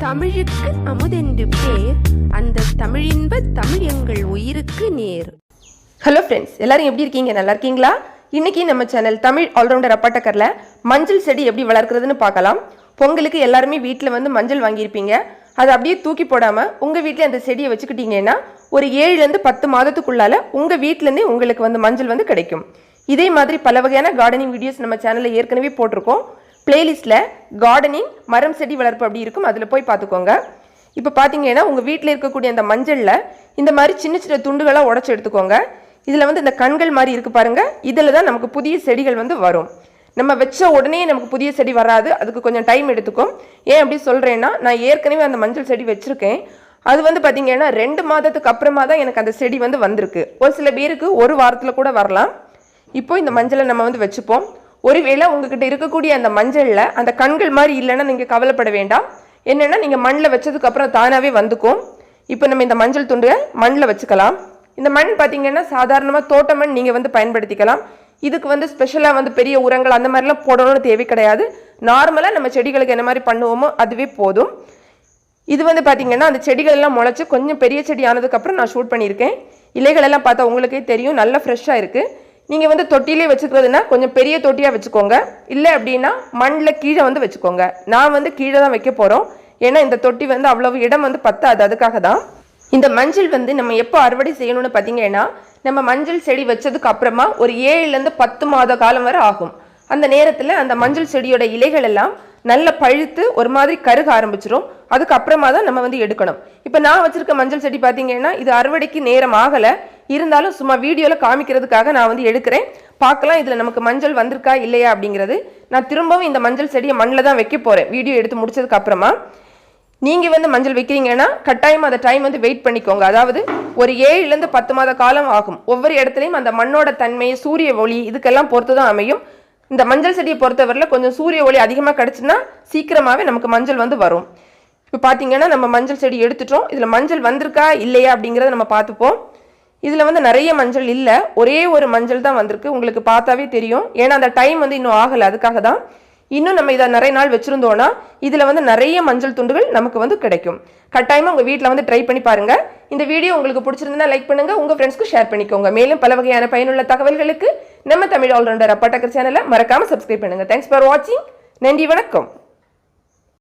தமிழுக்கு அமுதென்று பேர், அந்த தமிழின்ப தமிழ் எங்கள் உயிருக்கு நேர். ஹலோ ஃப்ரெண்ட்ஸ், எல்லாரும் எப்படி இருக்கீங்க? நல்லா இருக்கீங்களா? இன்னைக்கு நம்ம சேனல் தமிழ் ஆல்ரவுண்டர் அப்பாட்டக்கரில் மஞ்சள் செடி எப்படி வளர்க்குறதுன்னு பார்க்கலாம். பொங்கலுக்கு எல்லாருமே வீட்டில் மஞ்சள் வாங்கியிருப்பீங்க. அதை அப்படியே தூக்கி போடாமல் உங்கள் வீட்டில் அந்த செடியை வச்சுக்கிட்டீங்கன்னா ஒரு 7 to 10 மாதத்துக்குள்ளால் உங்கள் வீட்டிலேருந்தே உங்களுக்கு மஞ்சள் கிடைக்கும். இதே மாதிரி பல வகையான கார்டனிங் வீடியோஸ் நம்ம சேனலில் ஏற்கனவே போட்டிருக்கோம். பிளேலிஸ்ட்டில் கார்டனிங் மரம் செடி வளர்ப்பு அப்படி இருக்கும், அதில் போய் பார்த்துக்கோங்க. இப்போ பார்த்தீங்கன்னா உங்கள் வீட்டில் இருக்கக்கூடிய அந்த மஞ்சளில் இந்த மாதிரி சின்ன சின்ன துண்டுகளாக உடச்சி எடுத்துக்கோங்க. இதில் இந்த கண்கள் மாதிரி இருக்குது பாருங்கள், இதில் தான் நமக்கு புதிய செடிகள் வரும். நம்ம வச்ச உடனே நமக்கு புதிய செடி வராது, அதுக்கு கொஞ்சம் டைம் எடுத்துக்கும். ஏன் அப்படி சொல்கிறேன்னா, நான் ஏற்கனவே அந்த மஞ்சள் செடி வச்சுருக்கேன். அது பார்த்தீங்கன்னா 2 மாதத்துக்கு அப்புறமா தான் எனக்கு அந்த செடி வந்திருக்கு. ஒரு சில பேருக்கு ஒரு வாரத்தில் கூட வரலாம். இப்போ இந்த மஞ்சளை நம்ம வச்சுப்போம். ஒருவேளை உங்ககிட்ட இருக்கக்கூடிய அந்த மஞ்சளில் அந்த கண்கள் மாதிரி இல்லைன்னா நீங்கள் கவலைப்பட வேண்டாம். என்னென்னா நீங்கள் மண்ணில் வச்சதுக்கப்புறம் தானாகவே வந்துக்கும். இப்போ நம்ம இந்த மஞ்சள் துண்டை மண்ணில் வச்சுக்கலாம். இந்த மண் பார்த்தீங்கன்னா சாதாரணமாக தோட்ட மண் நீங்கள் பயன்படுத்திக்கலாம். இதுக்கு ஸ்பெஷலாக பெரிய உரங்கள் அந்த மாதிரிலாம் போடணும்னு தேவை கிடையாது. நார்மலாக நம்ம செடிகளுக்கு என்ன மாதிரி பண்ணுவோமோ அதுவே போதும். இது பார்த்தீங்கன்னா அந்த செடிகள் எல்லாம் முளைச்சி கொஞ்சம் பெரிய செடி ஆனதுக்கப்புறம் நான் ஷூட் பண்ணியிருக்கேன். இலைகள் எல்லாம் பார்த்தா உங்களுக்கே தெரியும், நல்லா ஃப்ரெஷ்ஷாக இருக்குது. நீங்கள் தொட்டிலே வச்சுக்கிறதுனா கொஞ்சம் பெரிய தொட்டியாக வச்சுக்கோங்க. இல்லை அப்படின்னா மண்ணில் கீழே வச்சுக்கோங்க. நான் கீழே தான் வைக்க போகிறோம். ஏன்னா இந்த தொட்டி அவ்வளவு இடம் பத்தாது. அதுக்காக தான் இந்த மஞ்சள் நம்ம எப்போ அறுவடை செய்யணும்னு பார்த்தீங்கன்னா, நம்ம மஞ்சள் செடி வச்சதுக்கு அப்புறமா ஒரு 7 to 10 மாத காலம் வரை ஆகும். அந்த நேரத்தில் அந்த மஞ்சள் செடியோட இலைகள் எல்லாம் நல்ல பழுத்து ஒரு மாதிரி கருக ஆரம்பிச்சிடும். அதுக்கப்புறமா தான் நம்ம எடுக்கணும். இப்போ நான் வச்சிருக்க மஞ்சள் செடி பார்த்தீங்கன்னா இது அறுவடைக்கு நேரம் ஆகலை. இருந்தாலும் சும்மா வீடியோவில் காமிக்கிறதுக்காக நான் எடுக்கிறேன். பார்க்கலாம் இதில் நமக்கு மஞ்சள் வந்திருக்கா இல்லையா அப்படிங்கிறது. நான் திரும்பவும் இந்த மஞ்சள் செடியை மண்ணில் தான் வைக்க போகிறேன் வீடியோ எடுத்து முடிச்சதுக்கு அப்புறமா. நீங்கள் மஞ்சள் வைக்கிறீங்கன்னா கட்டாயம் அந்த டைம் வெயிட் பண்ணிக்கோங்க. அதாவது ஒரு 7 to 10 மாத காலம் ஆகும். ஒவ்வொரு இடத்துலையும் அந்த மண்ணோட தன்மை, சூரிய ஒளி இதுக்கெல்லாம் பொறுத்து தான் அமையும். இந்த மஞ்சள் செடியை பொறுத்தவரையில் கொஞ்சம் சூரிய ஒளி அதிகமாக கிடச்சுன்னா சீக்கிரமாகவே நமக்கு மஞ்சள் வரும். இப்போ பார்த்தீங்கன்னா நம்ம மஞ்சள் செடி எடுத்துட்டோம். இதில் மஞ்சள் வந்திருக்கா இல்லையா அப்படிங்கிறத நம்ம பார்த்துப்போம். இதில் நிறைய மஞ்சள் இல்லை, ஒரே ஒரு மஞ்சள் தான் வந்திருக்கு. உங்களுக்கு பார்த்தாவே தெரியும். ஏன்னா அந்த டைம் இன்னும் ஆகலை. அதுக்காக தான். இன்னும் நம்ம இதை நிறைய நாள் வச்சுருந்தோன்னா இதில் நிறைய மஞ்சள் துண்டுகள் நமக்கு கிடைக்கும். கட்டாயமாக உங்கள் வீட்டில் ட்ரை பண்ணி பாருங்கள். இந்த வீடியோ உங்களுக்கு பிடிச்சிருந்தா லைக் பண்ணுங்கள், உங்கள் ஃப்ரெண்ட்ஸ்க்கு ஷேர் பண்ணிக்கோங்க. மேலும் பல வகையான பயனுள்ள தகவல்களுக்கு நம்ம தமிழ் ஆல்ரவுண்டர் அப்பாட்டக்கர் சேனலை மறக்காமல் சப்ஸ்கிரைப் பண்ணுங்கள். தேங்க்ஸ் ஃபார் வாட்சிங். நன்றி, வணக்கம்.